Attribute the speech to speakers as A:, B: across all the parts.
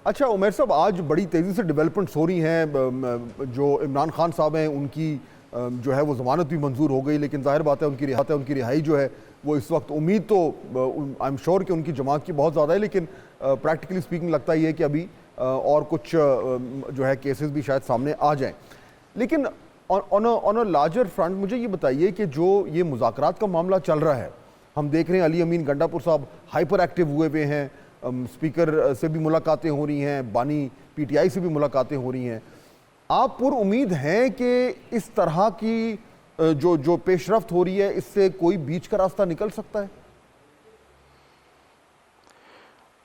A: अच्छा उमर साहब, आज बड़ी तेज़ी से डेवलपमेंट्स हो रही हैं। जो इमरान खान साहब हैं उनकी जो है वो ज़मानत भी मंजूर हो गई, लेकिन जाहिर बात है उनकी रिहाई जो है वो इस वक्त उम्मीद तो आई एम श्योर कि उनकी जमात की बहुत ज़्यादा है, लेकिन प्रैक्टिकली स्पीकिंग लगता ही है कि अभी और कुछ जो है केसेस भी शायद सामने आ जाएं। लेकिन ऑन अ लार्जर फ्रंट मुझे ये बताइए कि जो ये मुज़ाकरात का मामला चल रहा है, हम देख रहे हैं अली अमीन गंडापुर साहब हाइपर एक्टिव हुए हुए हैं, स्पीकर से भी मुलाकातें हो रही हैं, बानी पीटीआई से भी मुलाकातें हो रही हैं। आप पुर उम्मीद हैं कि इस तरह की जो पेशरफ्त हो रही है इससे कोई बीच का रास्ता निकल सकता है?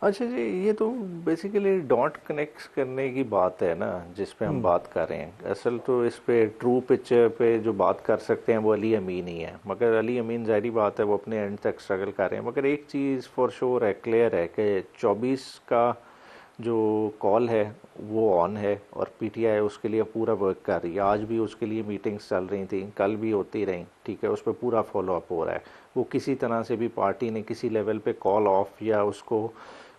B: अच्छा जी, ये तो बेसिकली डॉट कनेक्ट करने की बात है ना, जिस पे हम बात कर रहे हैं। असल तो इस पे ट्रू पिक्चर पे जो बात कर सकते हैं वो अली अमीन ही है, मगर अली अमीन ज़ाहिरी बात है वो अपने एंड तक स्ट्रगल कर रहे हैं। मगर एक चीज़ फॉर श्योर है, क्लियर है कि 24 का जो कॉल है वो ऑन है और पीटीआई उसके लिए पूरा वर्क कर रही है। आज भी उसके लिए मीटिंग्स चल रही थी, कल भी होती रहीं, ठीक है, उस पर पूरा फॉलो अप हो रहा है। वो किसी तरह से भी पार्टी ने किसी लेवल पे कॉल ऑफ या उसको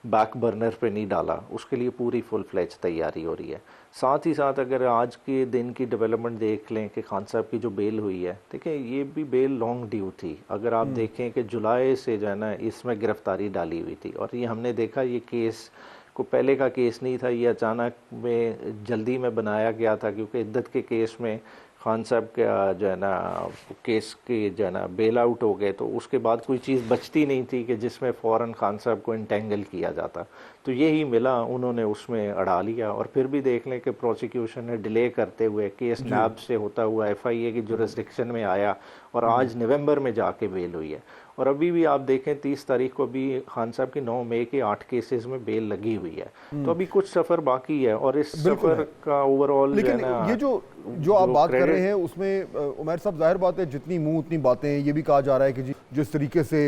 B: बैक बर्नर पे नहीं डाला, उसके लिए पूरी फुल फ्लेज तैयारी हो रही है। साथ ही साथ अगर आज के दिन की डेवलपमेंट देख लें कि खान साहब की जो बेल हुई है, देखें ये भी बेल लॉन्ग ड्यू थी। अगर आप देखें कि जुलाई से जो है ना इसमें गिरफ्तारी डाली हुई थी, और ये हमने देखा ये केस को पहले का केस नहीं था, ये अचानक में जल्दी में बनाया गया था, क्योंकि इद्दत के केस में खान साहब का जो है ना केस के जो है ना बेल आउट हो गए, तो उसके बाद कोई चीज़ बचती नहीं थी कि जिसमें फ़ौरन खान साहब को इंटेंगल किया जाता। तो यही मिला, उन्होंने उसमें अड़ा लिया। और फिर भी देख लें कि प्रोसिक्यूशन ने डिले करते हुए केस नैब से होता हुआ एफआईए की जुरिस्डिक्शन में आया और आज नवंबर में जाके बेल हुई है। और अभी भी आप देखें 30 तारीख को भी खान साहब की 9 मई के 8 केसेस में बेल लगी हुई है। तो अभी कुछ सफ़र बाकी है और इस सफ़र का ओवरऑल
A: लेकिन ये जो आप बात कर रहे हैं उसमें उमर साहब जाहिर बात है जितनी मुंह उतनी बातें। ये भी कहा जा रहा है कि जी जिस तरीके से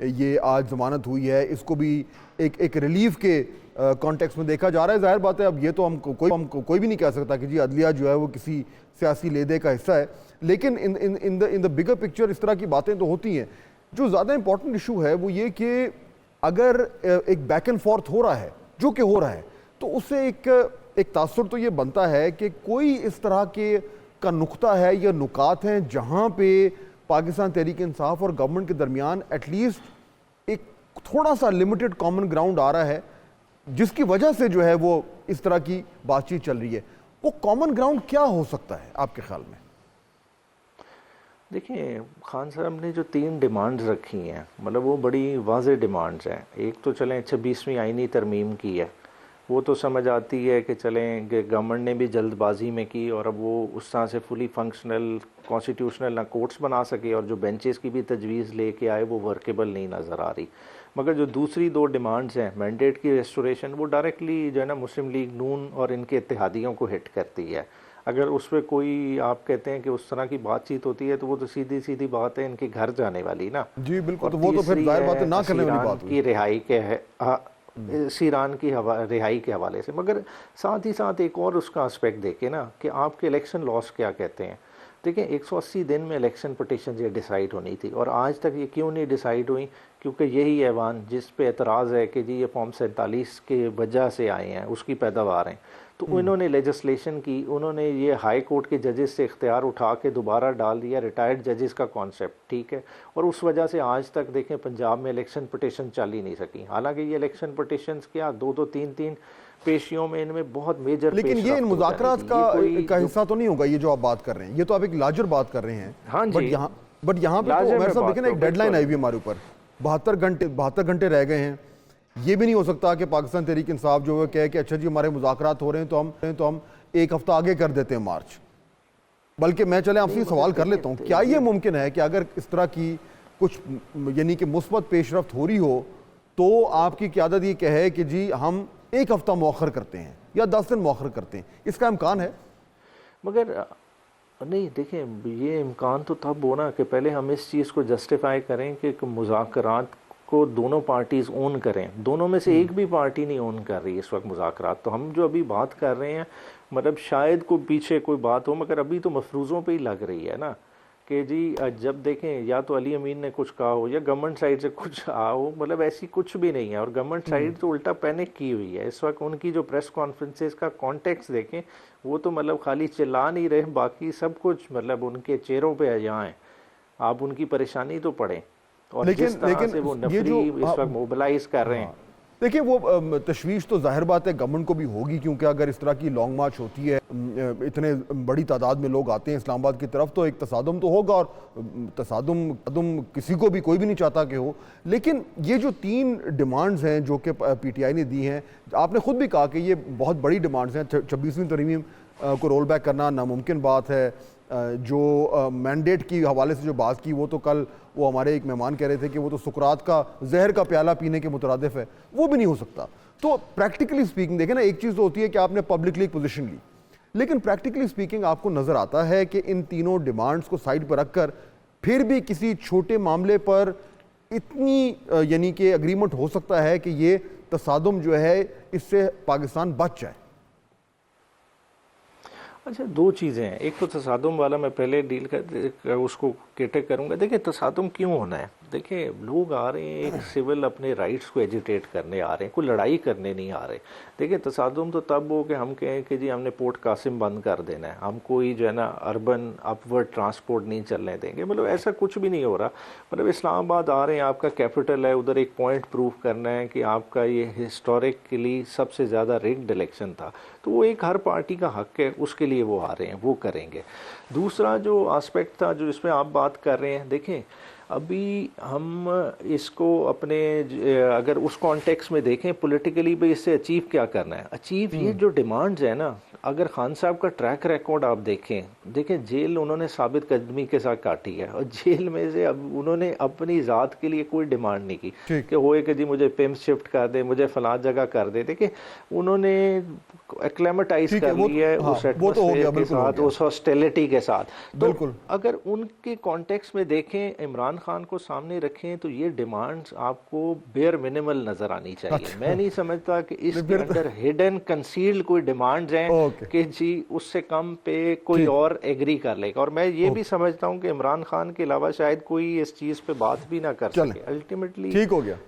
A: ये आज जमानत हुई है इसको भी एक रिलीफ के कॉन्टेक्स्ट में देखा जा रहा है। जाहिर बात है अब ये तो हमको कोई भी नहीं कह सकता कि जी अदलिया जो है वो किसी सियासी लेदे का हिस्सा है, लेकिन इन द बिगर पिक्चर इस तरह की बातें तो होती हैं। जो ज़्यादा इंपॉर्टेंट इशू है वो ये कि अगर एक बैक एंड फोर्थ हो रहा है जो कि हो रहा है, तो उससे एक तासुर तो ये बनता है कि कोई इस तरह के का नुक्ता है या नुकात हैं जहाँ पे पाकिस्तान तहरीक इंसाफ और गवर्नमेंट के दरमियान एटलीस्ट एक थोड़ा सा लिमिटेड कॉमन ग्राउंड आ रहा है, जिसकी वजह से जो है वो इस तरह की बातचीत चल रही है। वो कॉमन ग्राउंड क्या हो सकता है आपके ख्याल में?
B: देखिए, खान साहब ने जो 3 डिमांड्स रखी हैं, मतलब वो बड़ी वाज़ेह डिमांड्स हैं। एक तो चलें 26वीं आईनी तरमीम की है, वो तो समझ आती है कि चलें कि गवर्नमेंट ने भी जल्दबाजी में की और अब वो उस तरह से फुली फंक्शनल कॉन्स्टिट्यूशनल ना कोर्ट्स बना सके और जो बेंचेस की भी तजवीज़ लेके आए वो वर्केबल नहीं नज़र आ रही। मगर जो दूसरी 2 डिमांड्स हैं, मैंडेट की रेस्टोरेशन, वो डायरेक्टली जो है ना मुस्लिम लीग नून और इनके इत्तेहादियों को हिट करती है। अगर उस पर कोई आप कहते हैं कि उस तरह की बातचीत होती है तो वो तो सीधी सीधी बात है इनके घर जाने वाली ना।
A: जी बिल्कुल, तो वो तो फिर जाहिर बात है ना करने वाली बात
B: की रिहाई के है सीरान की रिहाई के हवाले से। मगर साथ ही साथ एक और उसका एस्पेक्ट देखें ना कि आपके इलेक्शन लॉस क्या कहते हैं। देखिए 180 दिन में इलेक्शन पटिशन ये डिसाइड होनी थी और आज तक ये क्यों नहीं डिसाइड हुई, क्योंकि यही ऐवान जिस पे एतराज़ है कि जी ये फॉर्म 47 के वजह से आए हैं उसकी पैदावार हैं, तो उन्होंने लेजिस्लेशन की, उन्होंने ये हाई कोर्ट के जजेस से इख्तियार उठा के दोबारा डाल दिया रिटायर्ड जजेस का कॉन्सेप्ट, ठीक है। और उस वजह से आज तक देखें पंजाब में इलेक्शन पटिशन चल ही नहीं सकी। हालांकि ये इलेक्शन पटिशंस क्या 2-2 3-3 पेशियों में इनमें बहुत मेजर,
A: लेकिन ये इन मुज़ाकरात का हिस्सा तो नहीं होगा ये जो आप बात कर रहे हैं। ये तो आप एक लार्जर बात कर रहे हैं।
B: हाँ जी,
A: बट यहाँ पे तो उमर साहब देखें ना एक डेडलाइन आई हुई है हमारे ऊपर, 72 घंटे रह गए हैं। ये भी नहीं हो सकता कि पाकिस्तान तहरीक इंसाफ जो है कहे कि अच्छा जी हमारे मुज़ाकरात हो रहे हैं तो हम एक हफ्ता आगे कर देते हैं मार्च। बल्कि मैं चले आपसे सवाल कर लेता हूँ, क्या ये मुमकिन है कि अगर इस तरह की कुछ यानी कि मुस्बत पेशरफ्त हो रही हो तो आपकी क़यादत ये कहे कि जी हम एक हफ्ता मौखर करते हैं या 10 दिन मौखर करते हैं? इसका इम्कान है?
B: मगर नहीं, देखें ये इम्कान तो तब हो ना कि पहले हम इस चीज़ को जस्टिफाई करें कि मुज़ाकरात को दोनों पार्टीज़ ओन करें। दोनों में से एक भी पार्टी नहीं ओन कर रही इस वक्त मुज़ाकरात। तो हम जो अभी बात कर रहे हैं मतलब शायद कोई पीछे कोई बात हो, मगर अभी तो मफरूज़ों पे ही लग रही है ना कि जी जब देखें या तो अली अमीन ने कुछ कहा हो या गवर्नमेंट साइड से कुछ कहा हो, मतलब ऐसी कुछ भी नहीं है। और गवर्नमेंट साइड तो उल्टा पैनिक की हुई है इस वक्त। उनकी जो प्रेस कॉन्फ्रेंसेस का कॉन्टेक्स्ट देखें, वो तो मतलब खाली चिल्ला नहीं रहे, बाकी सब कुछ मतलब उनके चेहरों पे यहाँ है। आप उनकी परेशानी तो पढ़ें, और जिस तरह से वो नफरी इस वक्त मोबिलाइज कर रहे हैं।
A: देखिए वो तशवीश तो जाहिर बात है गवर्नमेंट को भी होगी, क्योंकि अगर इस तरह की लॉन्ग मार्च होती है, इतने बड़ी तादाद में लोग आते हैं इस्लामाबाद की तरफ, तो एक तसादुम तो होगा, और तसादुम किसी को भी, कोई भी नहीं चाहता कि हो। लेकिन ये जो 3 डिमांड्स हैं जो कि पीटीआई ने दी हैं, आपने खुद भी कहा कि ये बहुत बड़ी डिमांड्स हैं। 26वीं तरमीम को रोल बैक करना नामुमकिन बात है। जो मैंडेट की हवाले से जो बात की, वो तो कल वो हमारे एक मेहमान कह रहे थे कि वो तो सुकरात का जहर का प्याला पीने के मुतरादिफ है, वो भी नहीं हो सकता। तो प्रैक्टिकली स्पीकिंग देखें ना, एक चीज़ तो होती है कि आपने पब्लिकली एक पोजीशन ली, लेकिन प्रैक्टिकली स्पीकिंग आपको नज़र आता है कि इन तीनों डिमांड्स को साइड पर रखकर फिर भी किसी छोटे मामले पर इतनी यानी कि एग्रीमेंट हो सकता है कि ये तसादुम जो है इससे पाकिस्तान बच जाए।
B: अच्छा, 2 चीज़ें हैं। एक तो तसादुम वाला मैं पहले डील कर उसको कैटर करूंगा। देखिए तसादुम क्यों होना है, देखिए लोग आ रहे हैं एक सिविल अपने राइट्स को एजिटेट करने आ रहे हैं, कोई लड़ाई करने नहीं आ रहे। देखिए तसादुम तो तब हो कि हम कहें कि जी हमने पोर्ट कासिम बंद कर देना है, हम कोई जो है ना अर्बन अपवर्ड ट्रांसपोर्ट नहीं चलने देंगे, मतलब ऐसा कुछ भी नहीं हो रहा। मतलब इस्लामाबाद आ रहे हैं, आपका कैपिटल है, उधर एक पॉइंट प्रूव करना है कि आपका ये हिस्टोरिकली सबसे ज़्यादा रिग्ड इलेक्शन था, तो वो एक हर पार्टी का हक है, उसके लिए वो आ रहे हैं, वो करेंगे। दूसरा जो एस्पेक्ट था जो इसमें आप बात कर रहे हैं, देखें अभी हम इसको अपने अगर उस कॉन्टेक्स्ट में देखें पॉलिटिकली भी, इससे अचीव क्या करना है, अचीव ये जो डिमांड्स है ना, अगर खान साहब का ट्रैक रिकॉर्ड आप देखें जेल उन्होंने साबित कदमी के साथ काटी है, और जेल में से अब उन्होंने अपनी ज़ात के लिए कोई डिमांड नहीं की कि होए कि जी मुझे पिम्प शिफ्ट कर दे, मुझे फलां जगह कर दे। देखिए उन्होंने एक्लेमेटाइज कर लिया है उस एटमॉस्फेयर के साथ, उस हॉस्टिलिटी के साथ। तो अगर उनके कॉन्टेक्स्ट में देखें, इमरान खान को सामने रखें, तो ये डिमांड्स आपको बेयर मिनिमल नजर आनी चाहिए। मैं नहीं समझता कि इसके अंदर हिडन कंसील्ड कोई डिमांड्स हैं कि जी उससे कम पे कोई और एग्री कर लेगा। और मैं ये भी समझता हूं कि इमरान खान के अलावा शायद कोई इस चीज पे बात भी ना कर सके। अल्टीमेटली
A: ठीक हो गया।